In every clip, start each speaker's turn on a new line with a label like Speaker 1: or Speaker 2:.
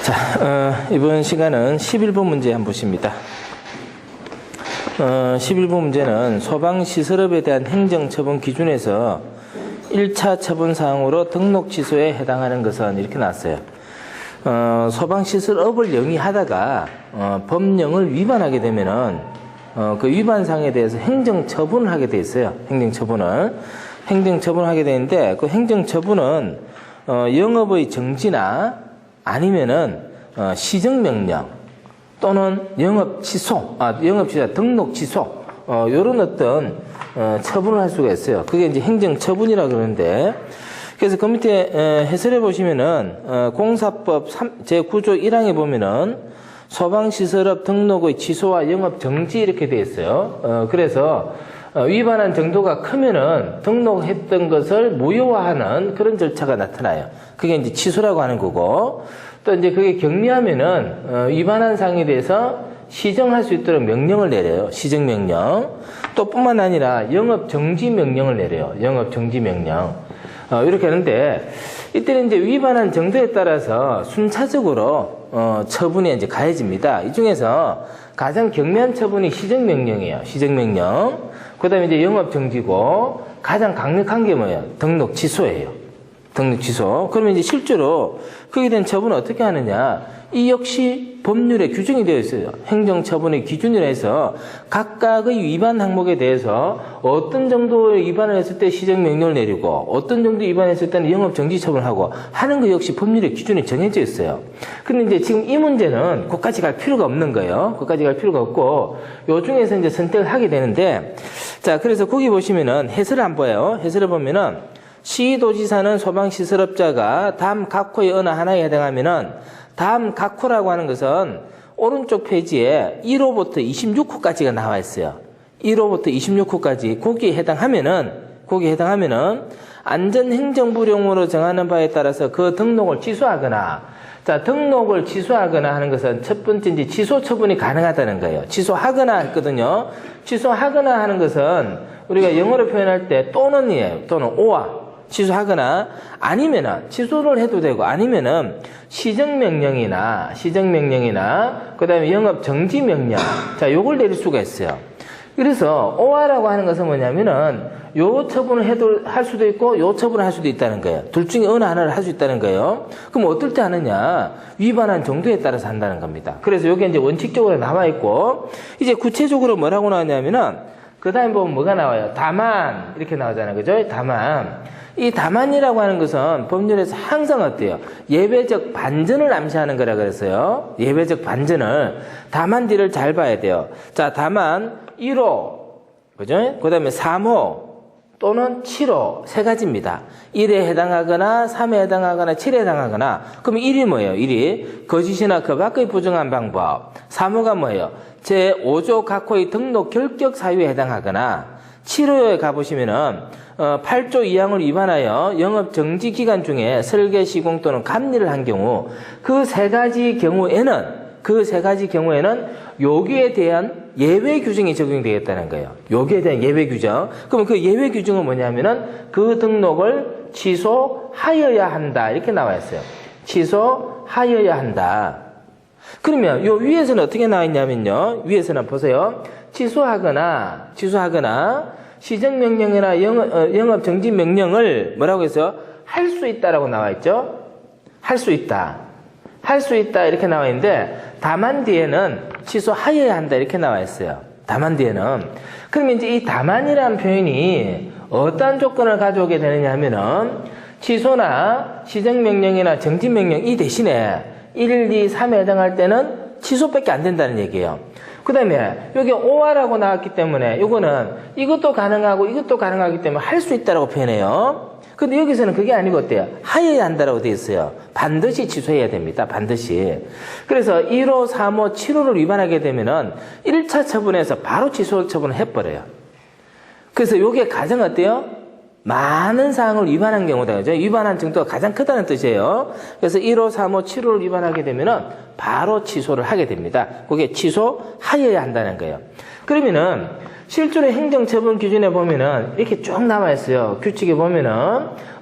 Speaker 1: 자, 이번 시간은 11번 문제 한번 보십니다. 11번 문제는 소방시설업에 대한 행정처분 기준에서 1차 처분사항으로 등록 취소에 해당하는 것은 이렇게 나왔어요. 소방시설업을 영위하다가 법령을 위반하게 되면은 그 위반사항에 대해서 행정처분을 하게 돼 있어요. 행정처분을 하게 되는데 그 행정처분은 영업의 정지나 아니면은 시정명령 또는 영업 취소, 등록 취소 요런 어떤 처분을 할 수가 있어요. 그게 이제 행정처분이라 그러는데, 그래서 그 밑에 해설해 보시면은 공사법 제9조 1항에 보면은 소방시설업 등록의 취소와 영업 정지 이렇게 돼 있어요. 그래서 위반한 정도가 크면은 등록했던 것을 무효화하는 그런 절차가 나타나요. 그게 이제 취소라고 하는 거고, 또 이제 그게 경미하면은 위반한 사항에 대해서 시정할 수 있도록 명령을 내려요. 시정명령. 또 뿐만 아니라 영업 정지 명령을 내려요. 영업 정지 명령. 이렇게 하는데, 이때는 이제 위반한 정도에 따라서 순차적으로 처분이 이제 가해집니다. 이 중에서 가장 경미한 처분이 시정명령이에요. 시정명령. 그 다음에 이제 영업 정지고, 가장 강력한 게 뭐예요? 등록 취소예요. 등록 취소. 그러면 이제 실제로 그에 대한 처분은 어떻게 하느냐? 이 역시 법률에 규정이 되어 있어요. 행정처분의 기준이라 해서 각각의 위반 항목에 대해서 어떤 정도의 위반을 했을 때 시정명령을 내리고 어떤 정도 위반했을 때는 영업정지 처분을 하고 하는 거 역시 법률의 기준이 정해져 있어요. 그런데 이제 지금 이 문제는 그까지 갈 필요가 없는 거예요. 그까지 갈 필요가 없고 요 중에서 이제 선택을 하게 되는데, 자, 그래서 거기 보시면은 해설을 안 보여요. 해설을 보면은 시도지사는 소방시설업자가 다음 각 호의 어느 하나에 해당하면은, 다음 각 호라고 하는 것은 오른쪽 페이지에 1호부터 26호까지가 나와 있어요. 1호부터 26호까지 거기에 해당하면은 안전행정부령으로 정하는 바에 따라서 그 등록을 취소하거나, 자, 등록을 취소하거나 하는 것은 첫 번째 이제 취소 처분이 가능하다는 거예요. 취소하거나 했거든요. 취소하거나 하는 것은 우리가 영어로 표현할 때 또는이에요. 또는 오와. 취소하거나 아니면은 취소를 해도 되고, 아니면은 시정명령이나 그다음에 영업 정지 명령, 자, 요걸 내릴 수가 있어요. 그래서 오화라고 하는 것은 뭐냐면은 요 처분을 해도 할 수도 있고 요 처분을 할 수도 있다는 거예요. 둘 중에 어느 하나를 할 수 있다는 거예요. 그럼 어떨 때 하느냐? 위반한 정도에 따라서 한다는 겁니다. 그래서 요게 이제 원칙적으로 나와 있고, 이제 구체적으로 뭐라고 나왔냐면은 그 다음에 보면 뭐가 나와요? 다만 이렇게 나오잖아요. 그죠? 다만. 이 다만이라고 하는 것은 법률에서 항상 어때요? 예외적 반전을 암시하는 거라 그랬어요. 예외적 반전을. 다만 뒤를 잘 봐야 돼요. 자, 다만 1호, 그죠? 그 다음에 3호 또는 7호 세 가지입니다. 1에 해당하거나 3에 해당하거나 7에 해당하거나. 그럼 1이 뭐예요? 1이 거짓이나 그 밖의 부정한 방법. 3호가 뭐예요? 제5조 각호의 등록 결격 사유에 해당하거나, 7호에 가보시면은 8조 2항을 위반하여 영업 정지 기간 중에 설계, 시공 또는 감리를 한 경우, 그 세 가지 경우에는 여기에 대한 예외 규정이 적용되겠다는 거예요. 여기에 대한 예외 규정. 그럼 그 예외 규정은 뭐냐면은 그 등록을 취소하여야 한다. 이렇게 나와 있어요. 취소하여야 한다. 그러면 요 위에서는 어떻게 나와 있냐면요. 위에서는 보세요. 취소하거나 시정명령이나 영업정지명령을 뭐라고 해서 할 수 있다라고 나와 있죠. 할 수 있다 이렇게 나와 있는데, 다만 뒤에는 취소하여야 한다 이렇게 나와 있어요. 다만 뒤에는. 그러면 이제 이 다만이라는 표현이 어떠한 조건을 가져오게 되느냐 하면은, 취소나 시정명령이나 정지명령 이 대신에 1, 2, 3에 해당할 때는 취소밖에 안 된다는 얘기예요. 그 다음에 여기 오화라고 나왔기 때문에 이거는 이것도 가능하기 때문에 할 수 있다라고 표현해요. 근데 여기서는 그게 아니고 어때요? 하여야 한다라고 되어 있어요. 반드시 취소해야 됩니다. 반드시. 그래서 1호, 3호, 7호를 위반하게 되면은 1차 처분에서 바로 취소 처분을 해버려요. 그래서 이게 가장 어때요? 많은 사항을 위반한 경우다. 그죠? 위반한 정도가 가장 크다는 뜻이에요. 그래서 1호, 3호, 7호를 위반하게 되면은 바로 취소를 하게 됩니다. 그게 취소하여야 한다는 거예요. 그러면은 실제로 행정처분 기준에 보면은 이렇게 쭉 나와 있어요. 규칙에 보면은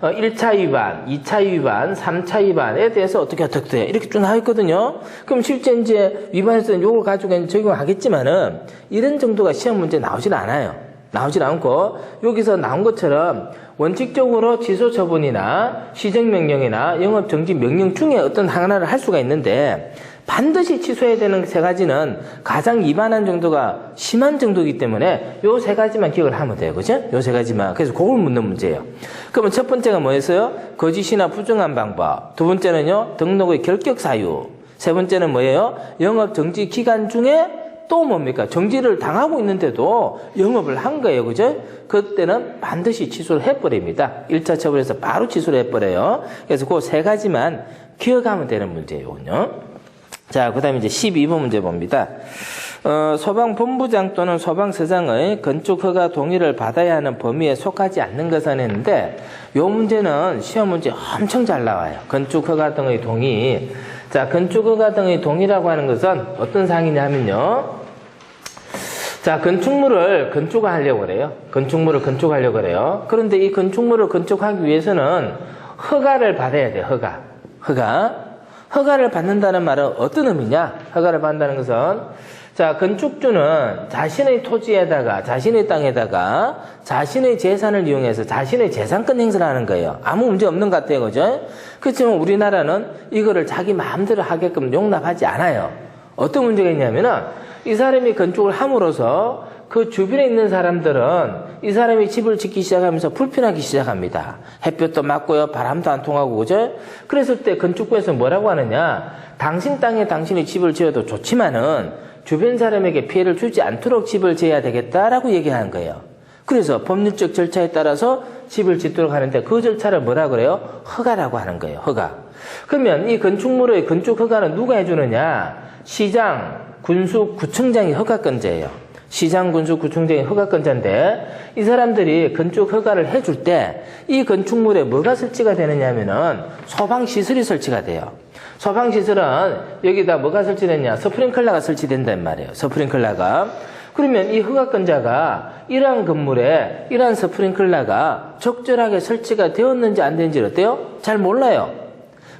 Speaker 1: 1차 위반, 2차 위반, 3차 위반에 대해서 어떻게 돼 이렇게 쭉 나와 있거든요. 그럼 실제 이제 위반했을 때 요걸 가지고 적용하겠지만은 이런 정도가 시험 문제 나오질 않아요. 나오질 않고 여기서 나온 것처럼 원칙적으로 취소 처분이나 시정명령이나 영업정지 명령 중에 어떤 하나를 할 수가 있는데 반드시 취소해야 되는 세 가지는 가장 위반한 정도가 심한 정도이기 때문에 요 세 가지만 기억을 하면 돼요. 그죠? 요 세 가지만. 그래서 그걸 묻는 문제예요. 그러면 첫 번째가 뭐였어요? 거짓이나 부정한 방법. 두 번째는요, 등록의 결격 사유. 세 번째는 뭐예요? 영업 정지 기간 중에 또 뭡니까? 정지를 당하고 있는데도 영업을 한 거예요. 그죠? 그때는 반드시 취소를 해버립니다. 1차 처분에서 바로 취소를 해버려요. 그래서 그 세 가지만 기억하면 되는 문제예요. 자, 그 다음에 이제 12번 문제 봅니다. 소방본부장 또는 소방서장의 건축허가 동의를 받아야 하는 범위에 속하지 않는 것은 했는데, 요 문제는 시험 문제 엄청 잘 나와요. 건축허가 등의 동의. 자, 건축허가 등의 동의라고 하는 것은 어떤 사항이냐 하면요. 자, 건축물을 건축하려고 그래요. 건축물을 건축하려고 그래요. 그런데 이 건축물을 건축하기 위해서는 허가를 받아야 돼요. 허가를 받는다는 말은 어떤 의미냐? 허가를 받는다는 것은, 자, 건축주는 자신의 토지에다가, 자신의 땅에다가, 자신의 재산을 이용해서 자신의 재산권 행사를 하는 거예요. 아무 문제 없는 것 같아요. 그죠? 그렇지만 우리나라는 이거를 자기 마음대로 하게끔 용납하지 않아요. 어떤 문제가 있냐면은, 이 사람이 건축을 함으로써 그 주변에 있는 사람들은 이 사람이 집을 짓기 시작하면서 불편하기 시작합니다. 햇볕도 맞고요, 바람도 안 통하고, 그죠? 그랬을 때 건축부에서 뭐라고 하느냐? 당신 땅에 당신이 집을 지어도 좋지만은 주변 사람에게 피해를 주지 않도록 집을 지어야 되겠다라고 얘기하는 거예요. 그래서 법률적 절차에 따라서 집을 짓도록 하는데 그 절차를 뭐라 그래요? 허가라고 하는 거예요. 허가. 그러면 이 건축물의 건축 허가는 누가 해주느냐? 시장, 군수, 구청장이 허가권자예요. 시장, 군수, 구청장이 허가권자인데 이 사람들이 건축 허가를 해줄 때 이 건축물에 뭐가 설치가 되느냐 하면은 소방시설이 설치가 돼요. 소방시설은 여기다 뭐가 설치됐냐? 스프링클러가 설치된단 말이에요. 스프링클러가. 그러면 이 허가권자가 이러한 건물에 이러한 스프링클러가 적절하게 설치가 되었는지 안 되는지 어때요? 잘 몰라요.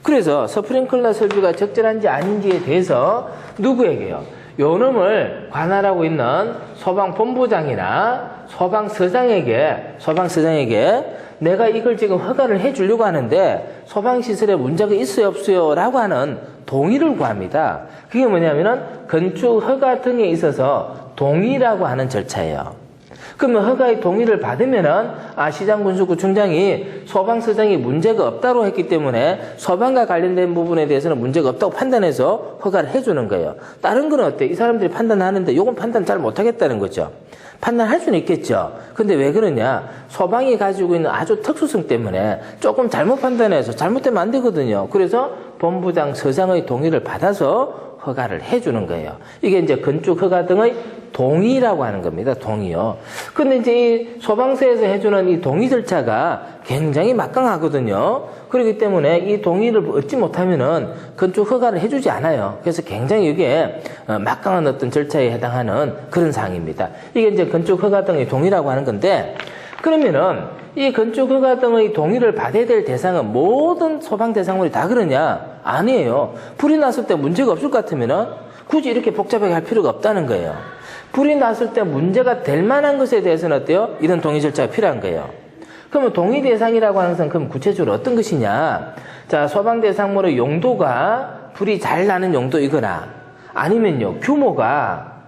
Speaker 1: 그래서 스프링클러 설비가 적절한지 아닌지에 대해서 누구에게요? 요놈을 관할하고 있는 소방본부장이나 소방서장에게 내가 이걸 지금 허가를 해주려고 하는데 소방시설에 문제가 있어요 없어요 라고 하는 동의를 구합니다. 그게 뭐냐면은 건축 허가 등에 있어서 동의라고 하는 절차예요. 그러면 허가의 동의를 받으면은 시장, 군수, 구청장이 소방서장이 문제가 없다고 했기 때문에 소방과 관련된 부분에 대해서는 문제가 없다고 판단해서 허가를 해주는 거예요. 다른 건 어때? 이 사람들이 판단하는데 요건 판단 잘 못하겠다는 거죠. 판단할 수는 있겠죠. 근데 왜 그러냐? 소방이 가지고 있는 아주 특수성 때문에 조금 잘못 판단해서 잘못되면 안 되거든요. 그래서 본부장, 서장의 동의를 받아서 허가를 해주는 거예요. 이게 이제 건축 허가 등의 동의라고 하는 겁니다. 동의요. 근데 이제 이 소방서에서 해주는 이 동의 절차가 굉장히 막강하거든요. 그렇기 때문에 이 동의를 얻지 못하면은 건축 허가를 해주지 않아요. 그래서 굉장히 이게 막강한 어떤 절차에 해당하는 그런 사항입니다. 이게 이제 건축 허가 등의 동의라고 하는 건데, 그러면은 이 건축 허가 등의 동의를 받아야 될 대상은 모든 소방 대상물이 다 그러냐? 아니에요. 불이 났을 때 문제가 없을 것 같으면은 굳이 이렇게 복잡하게 할 필요가 없다는 거예요. 불이 났을 때 문제가 될 만한 것에 대해서는 어때요? 이런 동의 절차가 필요한 거예요. 그러면 동의 대상이라고 하는 것은 그럼 구체적으로 어떤 것이냐? 자, 소방 대상물의 용도가 불이 잘 나는 용도이거나 아니면요, 규모가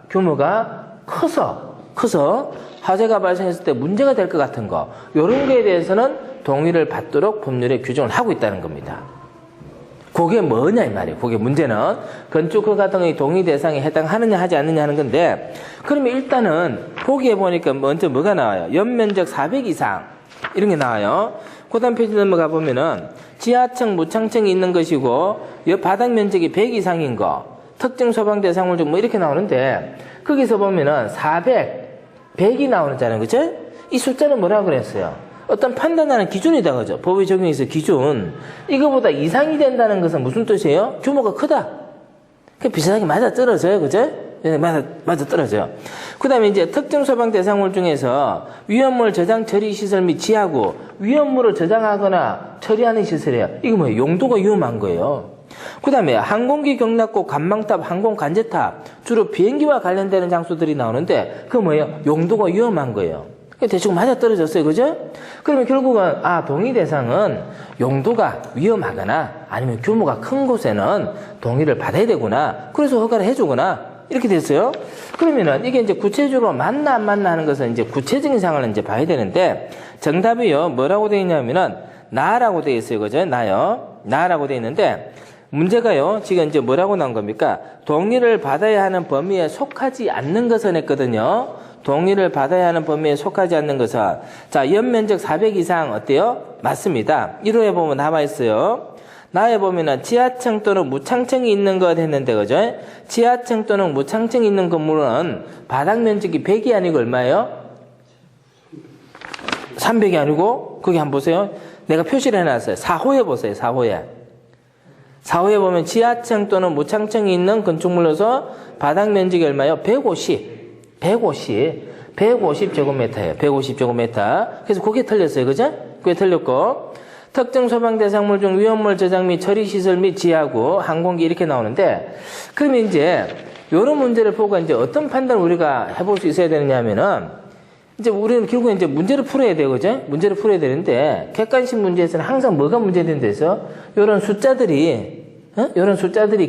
Speaker 1: 커서 화재가 발생했을 때 문제가 될 것 같은 거, 이런 거에 대해서는 동의를 받도록 법률에 규정을 하고 있다는 겁니다. 그게 뭐냐 이 말이에요. 그게 문제는 건축 허가 등의 동의 대상에 해당하느냐 하지 않느냐 하는 건데, 그러면 일단은 보기에 보니까 먼저 뭐가 나와요? 연면적 400 이상 이런 게 나와요. 그 다음 페이지 넘어가 보면은 지하층, 무창층이 있는 것이고 바닥 면적이 100 이상인 거, 특정 소방 대상물 중 뭐 이렇게 나오는데, 거기서 보면은 400, 100이 나오는 거죠? 이 숫자는 뭐라고 그랬어요? 어떤 판단하는 기준이다, 그죠? 법의 적용에서 기준. 이거보다 이상이 된다는 것은 무슨 뜻이에요? 규모가 크다. 그 비슷하게 맞아 떨어져요, 그죠? 맞아 떨어져요. 그 다음에 이제 특정 소방 대상물 중에서 위험물 저장 처리 시설 및 지하구, 위험물을 저장하거나 처리하는 시설이에요. 이거 뭐예요? 용도가 위험한 거예요. 그 다음에 항공기 경납고 관망탑, 항공 관제탑, 주로 비행기와 관련되는 장소들이 나오는데 그거 뭐예요? 용도가 위험한 거예요. 대충 맞아 떨어졌어요. 그죠? 그러면 결국은, 동의 대상은 용도가 위험하거나 아니면 규모가 큰 곳에는 동의를 받아야 되구나. 그래서 허가를 해주거나. 이렇게 됐어요. 그러면은 이게 이제 구체적으로 맞나 안 맞나 하는 것은 이제 구체적인 상황을 이제 봐야 되는데 정답이요. 뭐라고 되어 있냐면은 나라고 되어 있어요. 그죠? 나요. 나라고 되어 있는데 문제가요. 지금 이제 뭐라고 나온 겁니까? 동의를 받아야 하는 범위에 속하지 않는 것은 했거든요. 동의를 받아야 하는 범위에 속하지 않는 것은. 자, 연면적 400 이상 어때요? 맞습니다. 1호에 보면 나와 있어요. 나에 보면은 지하층 또는 무창층이 있는 것 했는데, 그죠? 지하층 또는 무창층이 있는 건물은 바닥 면적이 100이 아니고 얼마예요? 300이 아니고, 거기 한번 보세요. 내가 표시를 해놨어요. 4호에 보세요. 4호에. 4호에 보면 지하층 또는 무창층이 있는 건축물로서 바닥 면적이 얼마예요? 150제곱미터예요. 150제곱미터. 그래서 그게 틀렸어요. 그죠? 그게 틀렸고. 특정 소방 대상물 중 위험물 저장 및 처리 시설 및 지하구, 항공기 이렇게 나오는데, 그러면 이제, 요런 문제를 보고 이제 어떤 판단을 우리가 해볼 수 있어야 되느냐 하면은, 이제 우리는 결국에 이제 문제를 풀어야 돼요. 그죠? 문제를 풀어야 되는데, 객관식 문제에서는 항상 뭐가 문제된 데서, 요런 숫자들이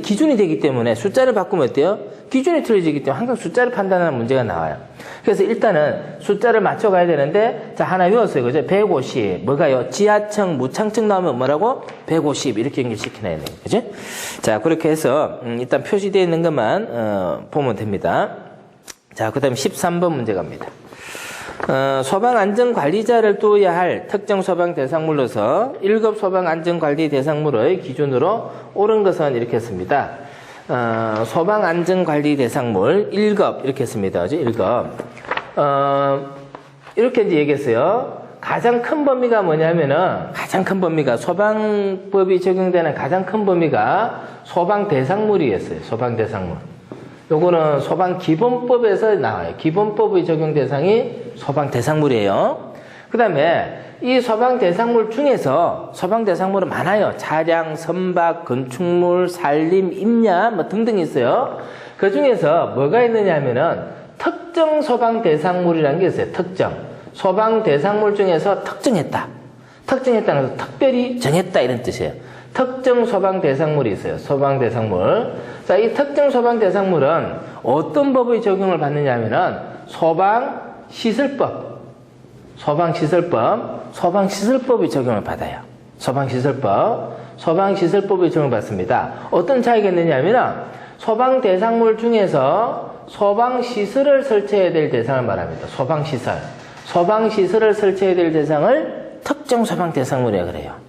Speaker 1: 기준이 되기 때문에 숫자를 바꾸면 어때요? 기준이 틀려지기 때문에 항상 숫자를 판단하는 문제가 나와요. 그래서 일단은 숫자를 맞춰가야 되는데, 자, 하나 외웠어요. 그죠? 150. 뭐가요? 지하층, 무창층 나오면 뭐라고? 150. 이렇게 연결시켜놔야 돼요. 그죠? 자, 그렇게 해서, 일단 표시되어 있는 것만, 보면 됩니다. 자, 그 다음에 13번 문제 갑니다. 소방안전관리자를 두어야 할 특정 소방 대상물로서 1급 소방안전관리 대상물의 기준으로 옳은 것은 이렇게 했습니다. 소방안전관리 대상물 1급 이렇게 했습니다. 1급. 이렇게 이제 얘기했어요. 가장 큰 범위가 뭐냐면은 가장 큰 범위가 소방법이 적용되는 가장 큰 범위가 소방대상물이었어요. 소방대상물. 요거는 소방기본법에서 나와요. 기본법의 적용 대상이 소방대상물이에요. 그 다음에 이 소방대상물 중에서 소방대상물은 많아요. 차량, 선박, 건축물, 산림, 임야 뭐 등등 있어요. 그 중에서 뭐가 있느냐 하면은 특정 소방대상물이라는 게 있어요. 특정. 소방대상물 중에서 특정했다. 특정했다는 것은 특별히 정했다 이런 뜻이에요. 특정 소방대상물이 있어요. 소방대상물. 자, 이 특정 소방대상물은 어떤 법의 적용을 받느냐 하면은 소방시설법. 소방시설법의 적용을 받아요. 소방시설법의 적용을 받습니다. 어떤 차이가 있느냐 하면은 소방대상물 중에서 소방시설을 설치해야 될 대상을 말합니다. 소방시설을 설치해야 될 대상을 특정 소방대상물이라고 그래요.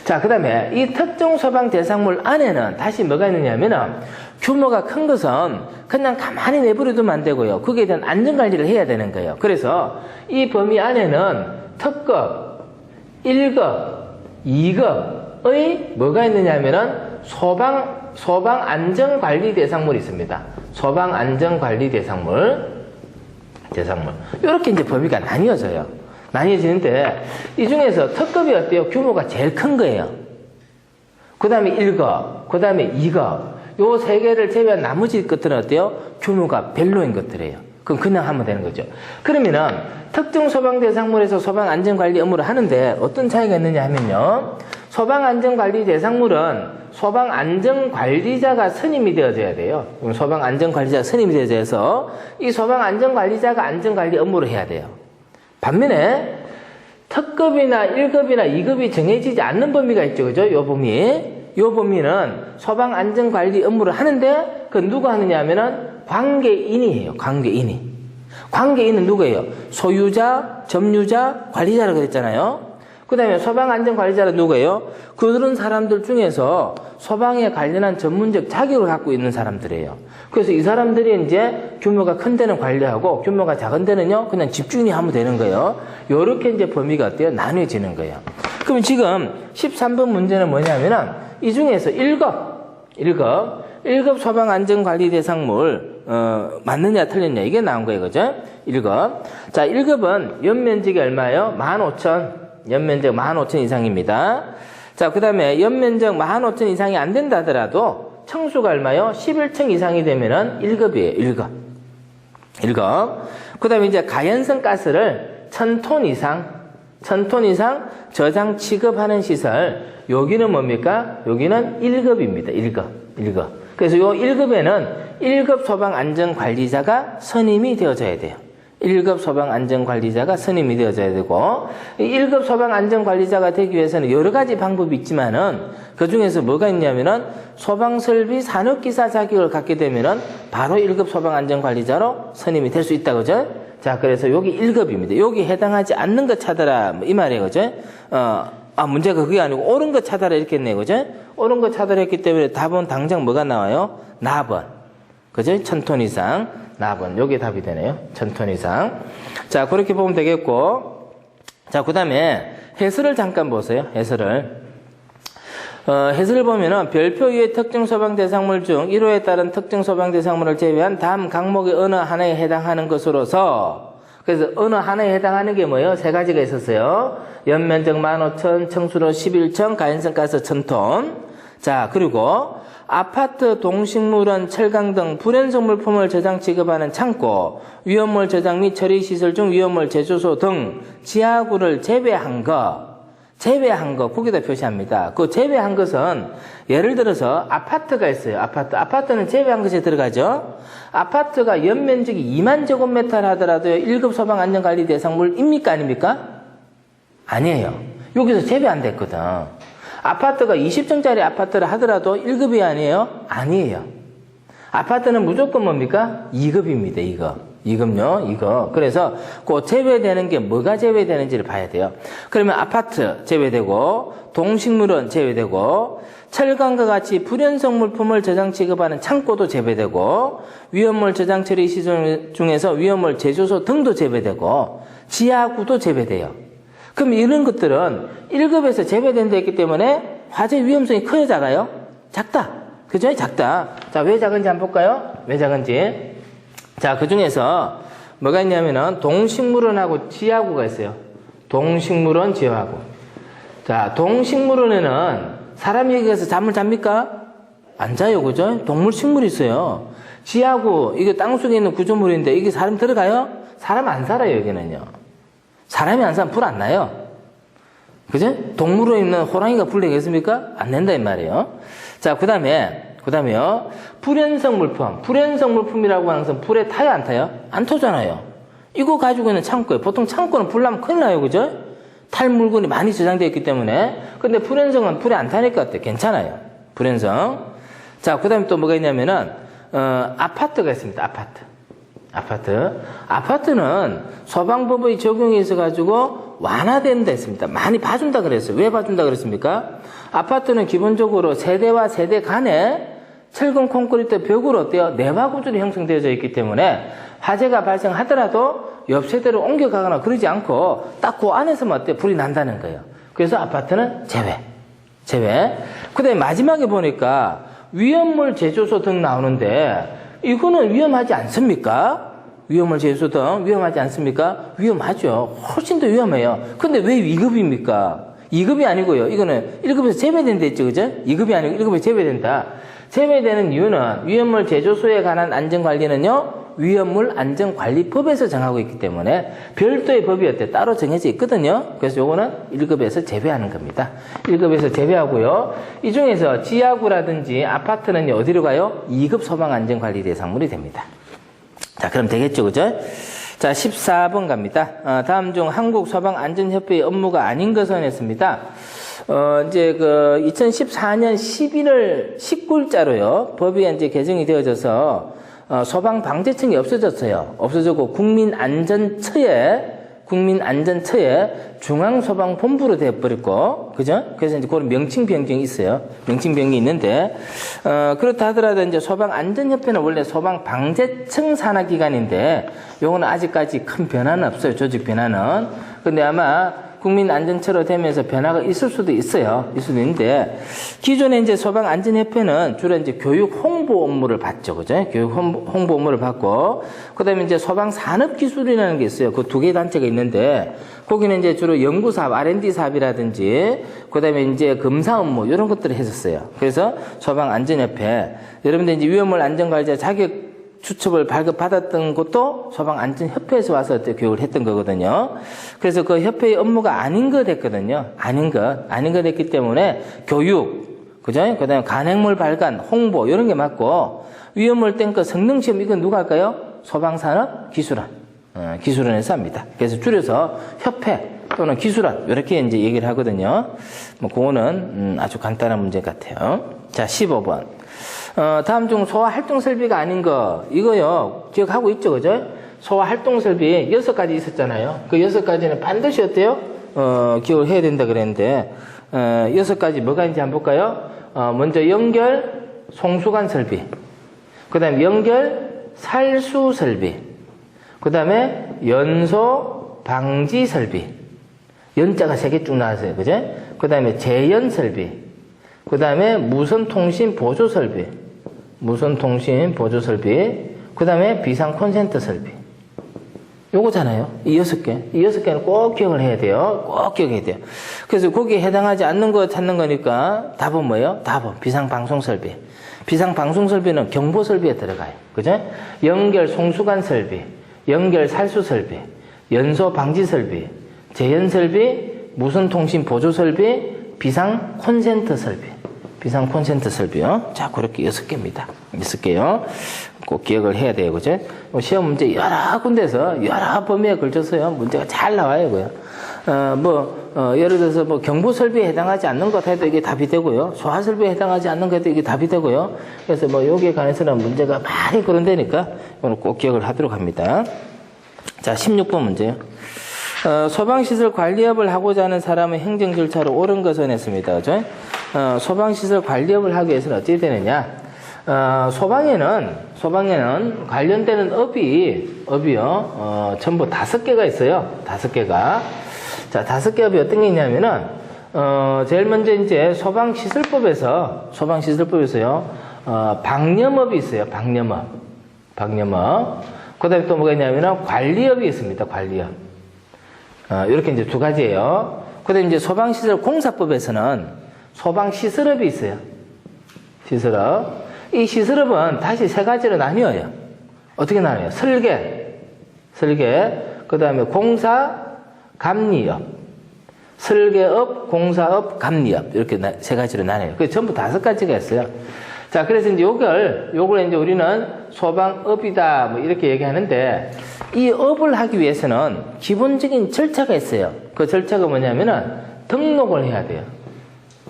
Speaker 1: 자, 그 다음에 이 특정 소방 대상물 안에는 다시 뭐가 있느냐 하면은 규모가 큰 것은 그냥 가만히 내버려두면 안 되고요. 거기에 대한 안전관리를 해야 되는 거예요. 그래서 이 범위 안에는 특급, 1급, 2급의 뭐가 있느냐 하면은 소방안전관리 대상물이 있습니다. 소방안전관리 대상물. 이렇게 이제 범위가 나뉘어져요. 나뉘어지는데 이 중에서 특급이 어때요? 규모가 제일 큰 거예요. 그 다음에 1급, 그 다음에 2급. 요 세 개를 제외한 나머지 것들은 어때요? 규모가 별로인 것들이에요. 그럼 그냥 하면 되는 거죠. 그러면은 특정 소방대상물에서 소방안전관리 업무를 하는데 어떤 차이가 있느냐 하면요. 소방안전관리 대상물은 소방안전관리자가 선임이 되어져야 돼요. 소방안전관리자가 선임이 되어져서 이 소방안전관리자가 안전관리 업무를 해야 돼요. 반면에 특급이나 1급이나 2급이 정해지지 않는 범위가 있죠. 그죠? 요 범위는 소방안전관리 업무를 하는데 그 누가 하느냐 하면은 관계인이에요. 관계인은 누구예요? 소유자, 점유자, 관리자라고 그랬잖아요. 그 다음에 소방안전관리자는 누구예요? 그런 사람들 중에서 소방에 관련한 전문적 자격을 갖고 있는 사람들이에요. 그래서 이 사람들이 이제 규모가 큰 데는 관리하고 규모가 작은 데는요, 그냥 집중이 하면 되는 거예요. 요렇게 이제 범위가 어때요? 나뉘어지는 거예요. 그럼 지금 13번 문제는 뭐냐면은 이 중에서 1급 소방안전관리 대상물, 맞느냐 틀렸냐 이게 나온 거예요. 그죠? 1급. 자, 1급은 연면적이 얼마예요? 15,000. 연면적 15,000 이상입니다. 자, 그 다음에 연면적 15,000 이상이 안 된다 하더라도 층수가 얼마요? 11층 이상이 되면은 1급이에요. 1급. 1급. 그 다음에 이제 가연성 가스를 1000톤 이상 저장 취급하는 시설. 여기는 뭡니까? 여기는 1급입니다. 1급. 그래서 요 1급에는 1급 소방안전관리자가 선임이 되어져야 돼요. 1급 소방안전관리자가 선임이 되어져야 되고, 1급 소방안전관리자가 되기 위해서는 여러 가지 방법이 있지만은, 그 중에서 뭐가 있냐면은, 소방설비 산업기사 자격을 갖게 되면은, 바로 1급 소방안전관리자로 선임이 될 수 있다, 그죠? 자, 그래서 여기 1급입니다. 여기 해당하지 않는 것 찾아라, 이 말이에요, 그죠? 문제가 그게 아니고, 옳은 것 찾아라, 이렇게 했네요, 그죠? 옳은 것 찾아라 했기 때문에 답은 당장 뭐가 나와요? 나번. 그죠? 1000톤 이상. 나번. 요게 답이 되네요. 1000톤 이상. 자, 그렇게 보면 되겠고. 자, 그 다음에 해설을 잠깐 보세요. 해설을. 해설을 보면은 별표 위의 특정 소방 대상물 중 1호에 따른 특정 소방 대상물을 제외한 다음 각목의 어느 하나에 해당하는 것으로서, 그래서 어느 하나에 해당하는 게 뭐예요? 세 가지가 있었어요. 연면적 15,000, 층수로 11층, 가연성 가스 1000톤. 자, 그리고 아파트, 동식물원, 철강 등 불연성 물품을 저장 취급하는 창고, 위험물 저장 및 처리 시설 중 위험물 제조소 등 지하구를 제외한 거, 거기다 표시합니다. 그 제외한 것은 예를 들어서 아파트가 있어요. 아파트는 제외한 것에 들어가죠. 아파트가 연면적이 2만 제곱미터 하더라도 1급 소방안전관리 대상물입니까? 아닙니까? 아니에요. 여기서 제외 안 됐거든. 아파트가 20층짜리 아파트를 하더라도 1급이 아니에요? 아니에요. 아파트는 무조건 뭡니까? 2급입니다. 2급요. 2급. 그래서 그 제외되는 게 뭐가 제외되는지를 봐야 돼요. 그러면 아파트 제외되고, 동식물원 제외되고, 철강과 같이 불연성 물품을 저장 취급하는 창고도 제외되고, 위험물 저장 처리 시설 중에서 위험물 제조소 등도 제외되고, 지하구도 제외돼요. 그럼 이런 것들은 1급에서 제외된다 했기 때문에 화재 위험성이 커요, 작아요? 작다. 그죠? 작다. 자, 왜 작은지 한번 볼까요? 왜 작은지. 자, 그 중에서 뭐가 있냐면은 동식물원하고 지하구가 있어요. 동식물원, 지하구. 자, 동식물원에는 사람이 여기 가서 잠을 잡니까? 안 자요, 그죠? 동물, 식물이 있어요. 지하구, 이게 땅속에 있는 구조물인데 이게 사람 들어가요? 사람 안 살아요, 여기는요. 사람이 안 살면 불 안 나요. 그죠? 동물로 있는 호랑이가 불 내겠습니까? 안 낸다, 이 말이에요. 자, 그 다음에요. 불연성 물품이라고 하는 것은 불에 타요, 안 타요? 안 타잖아요. 이거 가지고 있는 창고예요. 보통 창고는 불 나면 큰일 나요, 그죠? 탈 물건이 많이 저장되어 있기 때문에. 근데 불연성은 불에 안 타니까 어때요? 괜찮아요. 불연성. 자, 그 다음에 또 뭐가 있냐면은, 아파트가 있습니다, 아파트는 소방법의 적용이 있어가지고 완화된 데 있습니다. 많이 봐준다 그랬어요. 왜 봐준다 그랬습니까? 아파트는 기본적으로 세대와 세대 간에 철근 콘크리트 벽으로 어때요? 내화 구조로 형성되어져 있기 때문에 화재가 발생하더라도 옆 세대로 옮겨가거나 그러지 않고 딱 그 안에서만 어때요? 불이 난다는 거예요. 그래서 아파트는 제외. 그 다음에 마지막에 보니까 위험물 제조소 등 나오는데 이거는 위험하지 않습니까? 위험물 제조소 등 위험하지 않습니까? 위험하죠. 훨씬 더 위험해요. 근데 왜 2급입니까? 2급이 아니고요. 이거는 1급에서 제외된다 했죠, 그죠? 2급이 아니고 1급에서 제외된다. 제외되는 이유는 위험물 제조소에 관한 안전관리는요, 위험물 안전관리법에서 정하고 있기 때문에 별도의 법이 따로 정해져 있거든요. 그래서 요거는 1급에서 제외하는 겁니다. 1급에서 제외하고요. 이 중에서 지하구라든지 아파트는 어디로 가요? 2급 소방안전관리 대상물이 됩니다. 자, 그럼 되겠죠, 그죠? 자, 14번 갑니다. 다음 중 한국소방안전협회의 업무가 아닌 것은 했습니다. 이제 2014년 11월 19일자로요. 법이 이제 개정이 되어져서 소방방재청이 없어졌고 국민안전처에 중앙소방본부로 되어버렸고, 그죠? 그래서 이제 그런 명칭 변경이 있어요. 명칭 변경이 있는데, 그렇다 하더라도 이제 소방안전협회는 원래 소방방재청 산하기관인데, 요거는 아직까지 큰 변화는 없어요. 조직 변화는. 근데 아마 국민안전처로 되면서 변화가 있을 수도 있어요. 있을 수도 있는데, 기존에 이제 소방안전협회는 주로 이제 교육 홍보 홍보 업무를 받죠. 그죠? 교육 홍보 업무를 받고, 그 다음에 이제 소방산업기술이라는 게 있어요. 그 두 개 단체가 있는데, 거기는 이제 주로 연구사업, R&D 사업이라든지, 그 다음에 이제 검사 업무, 이런 것들을 했었어요. 그래서 소방안전협회, 여러분들 이제 위험물 안전관리자 자격 추첩을 발급받았던 것도 소방안전협회에서 와서 교육을 했던 거거든요. 그래서 그 협회의 업무가 아닌 것 했거든요. 아닌 것 했기 때문에 교육, 그죠? 그 다음에 간행물 발간, 홍보, 이런 게 맞고, 위험물 탱크 성능시험, 이건 누가 할까요? 소방산업기술원. 기술원에서 합니다. 그래서 줄여서 협회 또는 기술원, 이렇게 이제 얘기를 하거든요. 뭐, 그거는, 아주 간단한 문제 같아요. 자, 15번. 다음 중 소화활동설비가 아닌 거, 이거요, 기억하고 있죠, 그죠? 소화활동설비 6가지 있었잖아요. 그 6가지는 반드시 어때요? 기억을 해야 된다 그랬는데, 6가지 뭐가 있는지 한번 볼까요? 먼저 연결, 송수관 설비. 그 다음에 연결, 살수 설비. 그 다음에 연소, 방지 설비. 연자가 3개 쭉 나왔어요, 그죠? 그 다음에 재연 설비. 그 다음에 무선통신 보조 설비. 무선통신 보조 설비. 그 다음에 비상 콘센트 설비. 요거잖아요. 이 6개. 이 6개는 꼭 기억을 해야 돼요. 꼭 기억해야 돼요. 그래서 거기에 해당하지 않는 거 찾는 거니까 답은 뭐예요? 답은 비상방송 설비. 비상방송 설비는 경보 설비에 들어가요. 그죠? 연결 송수관 설비. 연결 살수 설비. 연소 방지 설비. 재연 설비. 무선통신 보조 설비. 비상 콘센트 설비. 비상 콘센트 설비요. 자, 그렇게 6개입니다. 6개요. 꼭 기억을 해야 돼요. 그죠? 시험 문제 여러 군데서 여러 범위에 걸쳐서요. 문제가 잘 나와요. 그요. 예를 들어서 경보 설비에 해당하지 않는 것 해도 이게 답이 되고요. 소화 설비에 해당하지 않는 것 해도 이게 답이 되고요. 그래서 여기에 관해서는 문제가 많이 그런다니까 오늘 꼭 기억을 하도록 합니다. 자, 16번 문제요. 소방시설 관리업을 하고자 하는 사람은 행정 절차로 옳은 것을 했습니다. 그죠? 소방시설 관리업을 하기 위해서는 어떻게 되느냐? 소방에는 관련되는 업이요, 전부 5개가 있어요. 5개가. 자, 5개 업이 어떤 게 있냐면은, 제일 먼저 이제 소방시설법에서요, 방염업이 있어요. 방염업. 그 다음에 또 뭐가 있냐면은 관리업이 있습니다. 관리업. 이렇게 이제 2가지예요. 그 다음에 이제 소방시설 공사법에서는 소방시설업이 있어요. 시설업. 이 시설업은 다시 3가지로 나뉘어요. 어떻게 나뉘어요? 설계, 그 다음에 공사, 감리업. 설계업, 공사업, 감리업. 이렇게 3가지로 나뉘어요. 그게 전부 5가지가 있어요. 자, 그래서 이제 요걸 이제 우리는 소방업이다, 이렇게 얘기하는데, 이 업을 하기 위해서는 기본적인 절차가 있어요. 그 절차가 뭐냐면은 등록을 해야 돼요.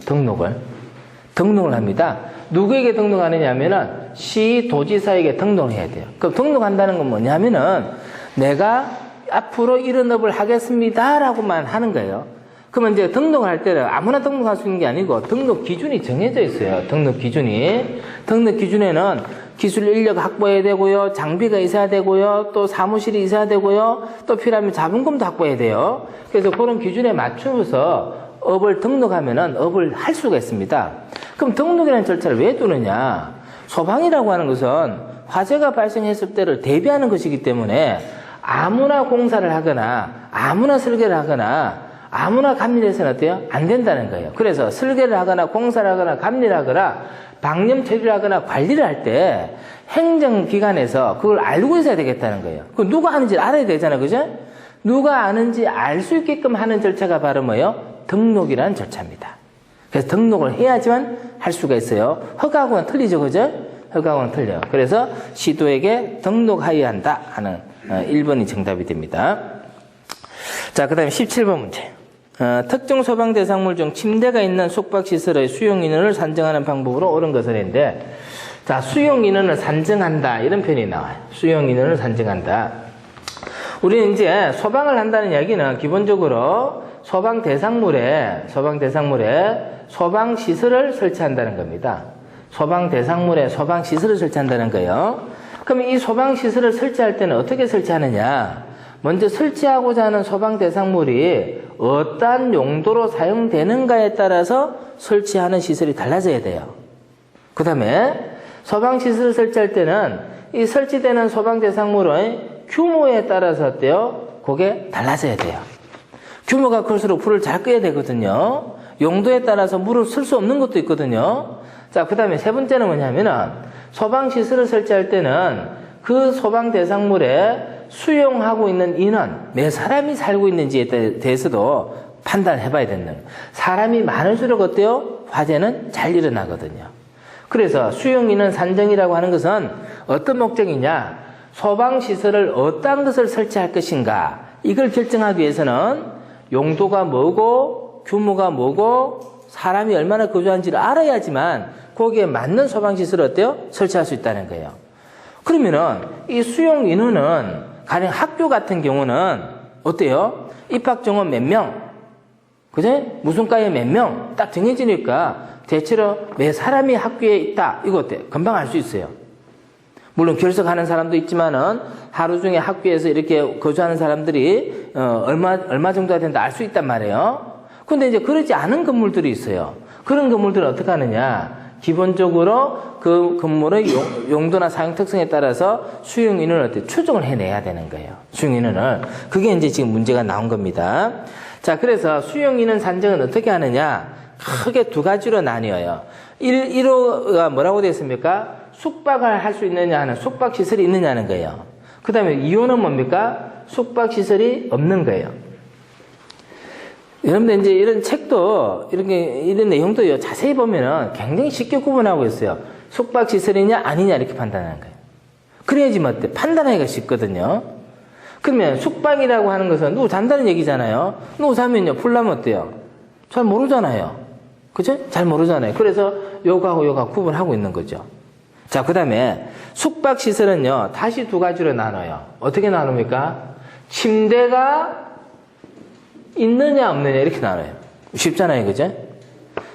Speaker 1: 등록을 합니다. 누구에게 등록하느냐 하면은 시, 도지사에게 등록을 해야 돼요. 그럼 등록한다는 건 뭐냐면은 내가 앞으로 이런 업을 하겠습니다 라고만 하는 거예요. 그러면 이제 등록을 할 때는 아무나 등록할 수 있는 게 아니고 등록 기준이 정해져 있어요. 등록 기준에는 기술 인력 확보해야 되고요, 장비가 있어야 되고요, 또 사무실이 있어야 되고요, 또 필요하면 자본금도 확보해야 돼요. 그래서 그런 기준에 맞추면서 업을 등록하면은 업을 할 수가 있습니다. 그럼 등록이라는 절차를 왜 두느냐? 소방이라고 하는 것은 화재가 발생했을 때를 대비하는 것이기 때문에 아무나 공사를 하거나 아무나 설계를 하거나 아무나 감리를 해서는 어때요? 안 된다는 거예요. 그래서 설계를 하거나 공사를 하거나 감리를 하거나 방염 처리를 하거나 관리를 할 때 행정기관에서 그걸 알고 있어야 되겠다는 거예요. 그 누가 하는지 알아야 되잖아요. 그죠? 누가 아는지 알 수 있게끔 하는 절차가 바로 뭐예요? 등록이라는 절차입니다. 그래서 등록을 해야지만 할 수가 있어요. 허가하고는 틀리죠. 그죠? 허가하고는 틀려요. 그래서 시도에게 등록하여야 한다 하는 1번이 정답이 됩니다. 자, 그 다음에 17번 문제. 특정 소방 대상물 중 침대가 있는 숙박시설의 수용 인원을 산정하는 방법으로 옳은 것을 했는데, 자, 수용 인원을 산정한다. 이런 표현이 나와요. 수용 인원을 산정한다. 우리는 이제 소방을 한다는 이야기는 기본적으로 소방 대상물에 소방시설을 설치한다는 겁니다. 소방 대상물에 소방시설을 설치한다는 거예요. 그럼 이 소방시설을 설치할 때는 어떻게 설치하느냐? 먼저 설치하고자 하는 소방 대상물이 어떠한 용도로 사용되는가에 따라서 설치하는 시설이 달라져야 돼요. 그 다음에 소방시설을 설치할 때는 이 설치되는 소방대상물의 규모에 따라서 어때요? 그게 달라져야 돼요. 규모가 클수록 불을 잘 끄야 되거든요. 용도에 따라서 물을 쓸 수 없는 것도 있거든요. 자, 그 다음에 세 번째는 뭐냐면은 소방시설을 설치할 때는 그 소방대상물에 수용하고 있는 인원, 몇 사람이 살고 있는지에 대해서도 판단을 해봐야 되는 거예요. 사람이 많을수록 어때요? 화재는 잘 일어나거든요. 그래서 수용인원 산정이라고 하는 것은 어떤 목적이냐? 소방시설을 어떤 것을 설치할 것인가? 이걸 결정하기 위해서는 용도가 뭐고 규모가 뭐고 사람이 얼마나 거주하는지를 알아야지만 거기에 맞는 소방시설을 어때요? 설치할 수 있다는 거예요. 그러면은 이 수용 인원은 가령 학교 같은 경우는 어때요? 입학 정원 몇 명? 그죠? 무슨 과에 몇 명? 딱 정해지니까 대체로 몇 사람이 학교에 있다. 이거 어때? 금방 알 수 있어요. 물론 결석하는 사람도 있지만은 하루 중에 학교에서 이렇게 거주하는 사람들이 얼마 정도가 된다 알 수 있단 말이에요. 근데 이제 그러지 않은 건물들이 있어요. 그런 건물들은 어떻게 하느냐? 기본적으로 그 건물의 용도나 사용 특성에 따라서 수용 인원을 어떻게 추정을 해내야 되는 거예요. 수용 인원을. 그게 이제 지금 문제가 나온 겁니다. 자, 그래서 수용 인원 산정은 어떻게 하느냐? 크게 두 가지로 나뉘어요. 1호가 뭐라고 되어 있습니까? 숙박을 할 수 있느냐 하는 숙박시설이 있느냐는 거예요. 그 다음에 2호는 뭡니까? 숙박시설이 없는 거예요. 여러분들 이제 이런 책도 이런 내용도 자세히 보면은 굉장히 쉽게 구분하고 있어요. 숙박시설이냐 아니냐 이렇게 판단하는 거예요. 그래야지 뭐 어때? 판단하기가 쉽거든요. 그러면 숙박이라고 하는 것은 누구 잔다는 얘기잖아요. 누구 자면요 불 나면 어때요? 잘 모르잖아요. 그죠? 잘 모르잖아요. 그래서 요거하고 구분하고 있는 거죠. 자, 그 다음에 숙박시설은요 다시 두 가지로 나눠요. 어떻게 나눕니까? 침대가 있느냐 없느냐 이렇게 나눠요. 쉽잖아요. 그죠?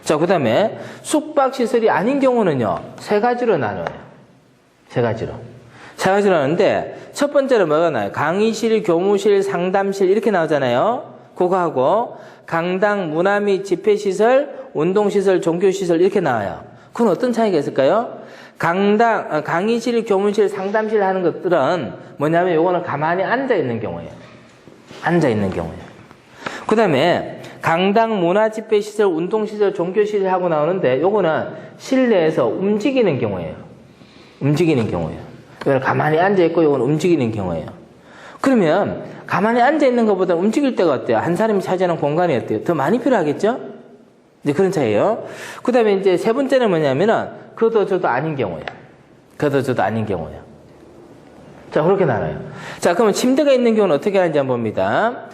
Speaker 1: 자, 그 다음에 숙박시설이 아닌 경우는요 세 가지로 나눠요. 세 가지로 나누는데 첫 번째로 뭐가 나와요? 강의실, 교무실, 상담실 이렇게 나오잖아요. 그거하고 강당, 문화 및 집회시설, 운동시설, 종교시설 이렇게 나와요. 그건 어떤 차이가 있을까요? 강의실, 교무실, 상담실 하는 것들은 뭐냐면 요거는 가만히 앉아있는 경우예요. 앉아있는 경우예요. 그 다음에 강당, 문화, 집회시설, 운동시설, 종교시설 하고 나오는데 요거는 실내에서 움직이는 경우예요. 움직이는 경우예요. 요거는 가만히 앉아있고 요거는 움직이는 경우예요. 그러면 가만히 앉아있는 것보다 움직일 때가 어때요? 한 사람이 차지하는 공간이 어때요? 더 많이 필요하겠죠? 이제 그런 차이예요. 그 다음에 이제 세 번째는 뭐냐면은 그도 저도 아닌 경우예요. 그도 저도 아닌 경우예요. 자, 그렇게 나눠요. 자, 그러면 침대가 있는 경우는 어떻게 하는지 한번 봅니다.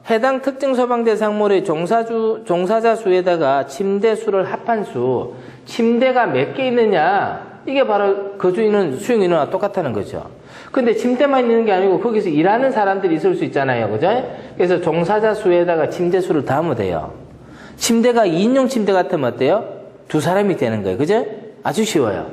Speaker 1: 해당 특정 소방 대상물의 종사자 수에다가 침대 수를 합한 수, 침대가 몇 개 있느냐, 이게 바로 거주인은 수용 인원과 똑같다는 거죠. 근데 침대만 있는 게 아니고 거기서 일하는 사람들이 있을 수 있잖아요. 그죠? 그래서 종사자 수에다가 침대 수를 더하면 돼요. 침대가 2인용 침대 같으면 어때요? 두 사람이 되는 거예요. 그죠? 아주 쉬워요.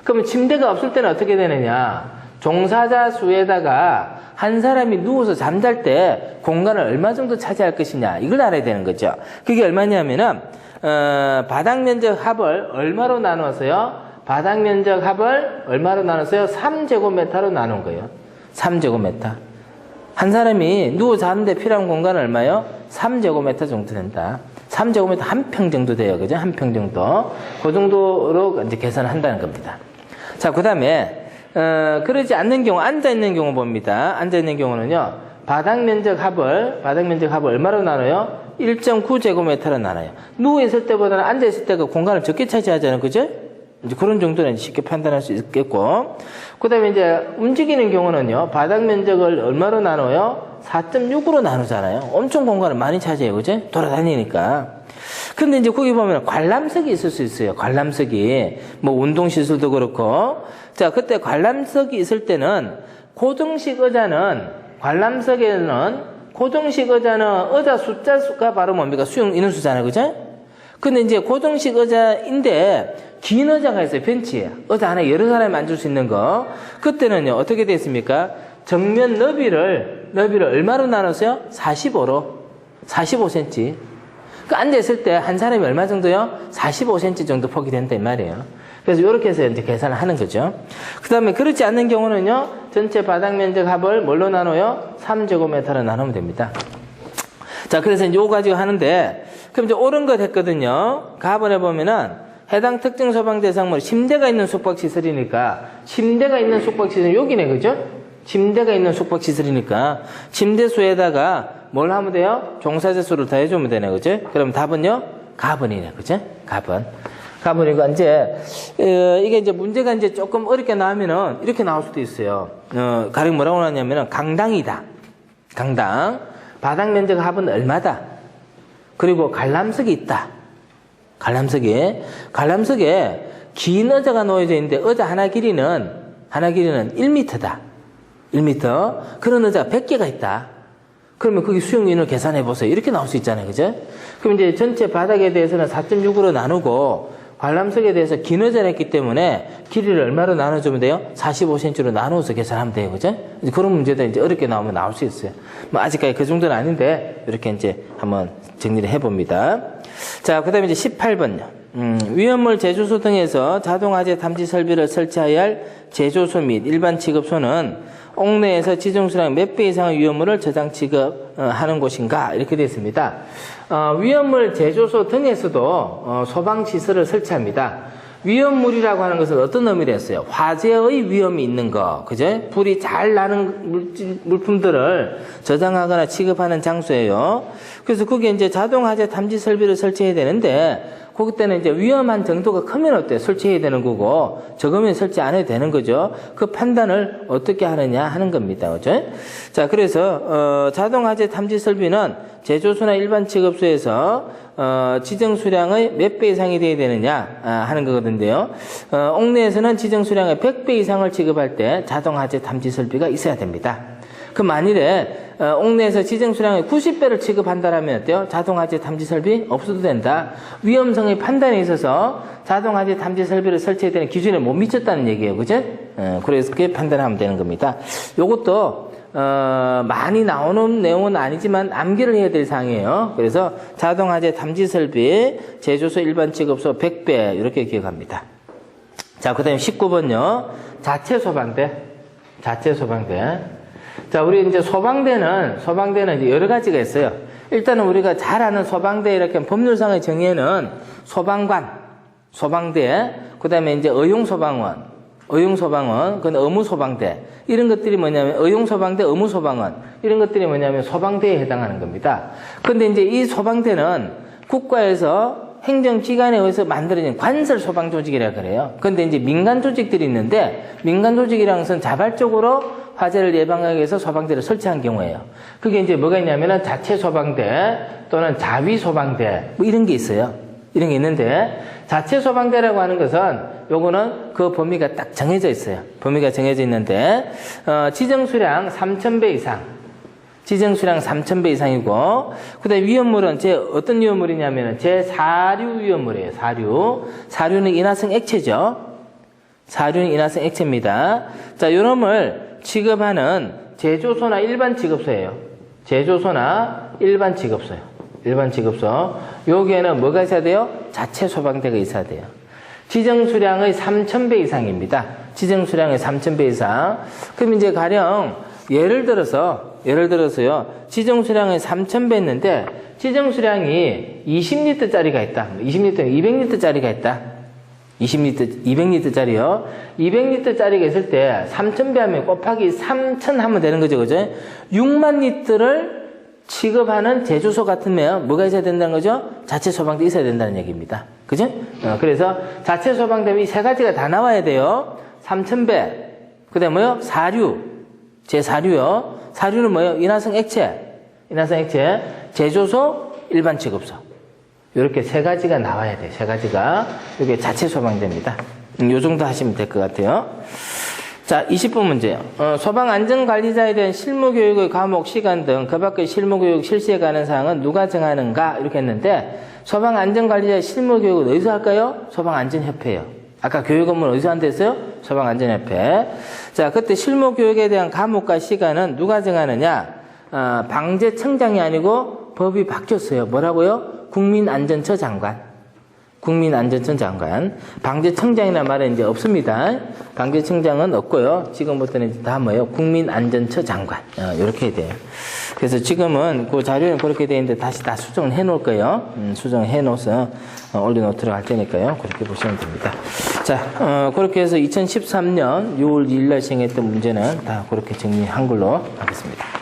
Speaker 1: 그러면 침대가 없을 때는 어떻게 되느냐? 종사자 수에다가 한 사람이 누워서 잠잘 때 공간을 얼마 정도 차지할 것이냐 이걸 알아야 되는 거죠. 그게 얼마냐면은 바닥 면적 합을 얼마로 나누었어요? 바닥 면적 합을 얼마로 나눴어요? 3제곱미터로 나눈 거예요. 3제곱미터. 한 사람이 누워 자는데 필요한 공간은 얼마요? 3제곱미터 정도 된다. 3제곱미터 한 평 정도 돼요. 그죠? 한 평 정도. 그 정도로 이제 계산을 한다는 겁니다. 자, 그 다음에 그러지 않는 경우, 앉아있는 경우 봅니다. 앉아있는 경우는요, 바닥 면적 합을 얼마로 나눠요? 1.9제곱미터로 나눠요. 누워있을 때보다는 앉아있을 때가 공간을 적게 차지하잖아요. 그죠? 이제 그런 정도는 쉽게 판단할 수 있겠고. 그 다음에 이제 움직이는 경우는요, 바닥 면적을 얼마로 나눠요? 4.6으로 나누잖아요. 엄청 공간을 많이 차지해요. 그죠? 돌아다니니까. 근데 이제 거기 보면 관람석이 있을 수 있어요. 관람석이. 뭐 운동시설도 그렇고. 자, 그때 관람석이 있을 때는 고정식 의자는 의자 숫자가 바로 뭡니까? 수용 인원수잖아요. 그죠? 근데 이제 고정식 의자인데 긴 의자가 있어요. 벤치에. 의자 안에 여러 사람이 앉을 수 있는 거. 그때는요, 어떻게 됐습니까? 정면 너비를 얼마로 나눴어요? 45cm. 그 앉아있을 때 한 사람이 얼마 정도요? 45cm 정도 폭이 된다 이 말이에요. 그래서 이렇게 해서 이제 계산을 하는 거죠. 그 다음에 그렇지 않는 경우는요, 전체 바닥 면적 합을 뭘로 나눠요? 3제곱미터로 나누면 됩니다. 자, 그래서 이제 요거 가지고 하는데, 그럼 이제 옳은 거 됐거든요. 가번에 보면은, 해당 특정 소방 대상물, 침대가 있는 숙박시설이니까, 침대가 있는 숙박시설은 여기네, 그죠? 침대가 있는 숙박시설이니까, 침대수에다가 뭘 하면 돼요? 종사제수를 더해주면 되네, 그죠? 그럼 답은요? 가번이네, 그죠? 가번. 가보니까 이제 이게 이제 문제가 이제 조금 어렵게 나오면은 이렇게 나올 수도 있어요. 가령 뭐라고 나왔냐면은 강당이다. 강당. 바닥 면적 합은 얼마다. 그리고 관람석이 있다. 관람석에 긴 의자가 놓여져 있는데 의자 하나 길이는 1m다. 1m. 그런 의자 100개가 있다. 그러면 거기 수용인을 계산해 보세요. 이렇게 나올 수 있잖아요. 그죠? 그럼 이제 전체 바닥에 대해서는 4.6으로 나누고 관람석에 대해서 긴 의자를 했기 때문에 길이를 얼마로 나눠주면 돼요? 45cm로 나누어서 계산하면 돼요. 그죠? 이제 그런 문제도 이제 어렵게 나오면 나올 수 있어요. 뭐 아직까지 그 정도는 아닌데 이렇게 이제 한번 정리를 해봅니다. 자, 그 다음에 이제 18번요. 위험물 제조소 등에서 자동화재 탐지 설비를 설치해야 할 제조소 및 일반 취급소는 옥내에서 지정수량 몇 배 이상의 위험물을 저장 취급하는 곳인가 이렇게 되어 있습니다. 위험물 제조소 등에서도 소방시설을 설치합니다. 위험물이라고 하는 것은 어떤 의미를 했어요? 화재의 위험이 있는 거, 그죠? 불이 잘 나는 물품들을 저장하거나 취급하는 장소예요. 그래서 거기에 이제 자동화재 탐지 설비를 설치해야 되는데, 그때는 이제 위험한 정도가 크면 어때요? 설치해야 되는 거고, 적으면 설치 안 해도 되는 거죠. 그 판단을 어떻게 하느냐 하는 겁니다. 그죠? 자, 그래서, 자동화재 탐지 설비는 제조소나 일반 취급소에서, 지정 수량의 몇 배 이상이 돼야 되느냐, 하는 거거든요. 옥내에서는 지정 수량의 100배 이상을 취급할 때 자동화재 탐지 설비가 있어야 됩니다. 그 만일에 옥내에서 지정 수량의 90배를 취급한다라면 어때요? 자동화재 탐지 설비 없어도 된다. 위험성의 판단에 있어서 자동화재 탐지 설비를 설치해야 되는 기준에 못 미쳤다는 얘기예요. 그죠? 그래서 그렇게 판단하면 되는 겁니다. 요것도 많이 나오는 내용은 아니지만 암기를 해야 될 사항이에요. 그래서 자동화재 탐지 설비 제조소 일반 취급소 100배 이렇게 기억합니다. 자, 그 다음에 19번요. 자체 소방대. 자, 우리 이제 소방대는 이제 여러 가지가 있어요. 일단은 우리가 잘 아는 소방대 이렇게 법률상의 정의에는 소방관, 소방대, 그 다음에 이제 의용소방원, 그건 의무소방대. 이런 것들이 뭐냐면, 의용소방대, 의무소방원. 이런 것들이 뭐냐면 소방대에 해당하는 겁니다. 근데 이제 이 소방대는 국가에서 행정기관에 의해서 만들어진 관설 소방조직이라 그래요. 근데 이제 민간 조직들이 있는데, 민간 조직이라는 것은 자발적으로 화재를 예방하기 위해서 소방대를 설치한 경우예요. 그게 이제 뭐가 있냐면은 자체 소방대 또는 자위 소방대 뭐 이런 게 있어요. 이런 게 있는데 자체 소방대라고 하는 것은 요거는 그 범위가 딱 정해져 있어요. 범위가 정해져 있는데 지정 수량 3,000배 이상. 지정 수량 3,000배 이상이고 그다음에 위험물은 어떤 위험물이냐면은 제4류 위험물이에요. 사류는 인화성 액체죠. 사류는 인화성 액체입니다. 자, 요놈을 취급하는 제조소나 일반 취급소예요. 일반 취급소. 여기에는 뭐가 있어야 돼요? 자체 소방대가 있어야 돼요. 지정 수량의 3,000배 이상입니다. 지정 수량의 3,000배 이상. 그럼 이제 가령 예를 들어서요. 지정 수량의 3,000배 했는데 지정 수량이 20리터짜리가 있다. 20리터, 200리터짜리가 있다. 200리터짜리요. 200리터짜리가 있을 때 3,000배 하면 곱하기 3,000 하면 되는 거죠. 그죠? 6만 리터를 취급하는 제조소 같으면 뭐가 있어야 된다는 거죠? 자체 소방대 있어야 된다는 얘기입니다. 그죠? 그래서 자체 소방대이 세 가지가 다 나와야 돼요. 3,000배. 그 다음에 뭐요? 사류. 제4류요. 사류는 뭐요? 인화성 액체. 제조소, 일반 취급소. 이렇게 세 가지가 나와야 돼요. 세 가지가. 이게 자체 소방대입니다. 요 정도 하시면 될 것 같아요. 자, 20번 문제요. 소방안전관리자에 대한 실무교육의 과목, 시간 등 그 밖의 실무교육 실시에 관한 사항은 누가 정하는가? 이렇게 했는데 소방안전관리자의 실무교육은 어디서 할까요? 소방안전협회예요. 아까 교육 업무는 어디서 한댔어요? 소방안전협회. 자, 그때 실무교육에 대한 과목과 시간은 누가 정하느냐? 방재청장이 아니고 법이 바뀌었어요. 뭐라고요? 국민안전처 장관. 국민안전처 장관. 방재청장이라는 말은 이제 없습니다. 방재청장은 없고요. 지금부터는 이제 다 뭐예요? 국민안전처 장관. 이렇게 해야 돼요. 그래서 지금은 그 자료는 그렇게 되어 있는데 다시 다 수정을 해 놓을 거예요. 수정해 놓아서 올려놓도록 할 테니까요. 그렇게 보시면 됩니다. 자, 그렇게 해서 2013년 6월 2일 날 시행했던 문제는 다 그렇게 정리한 걸로 하겠습니다.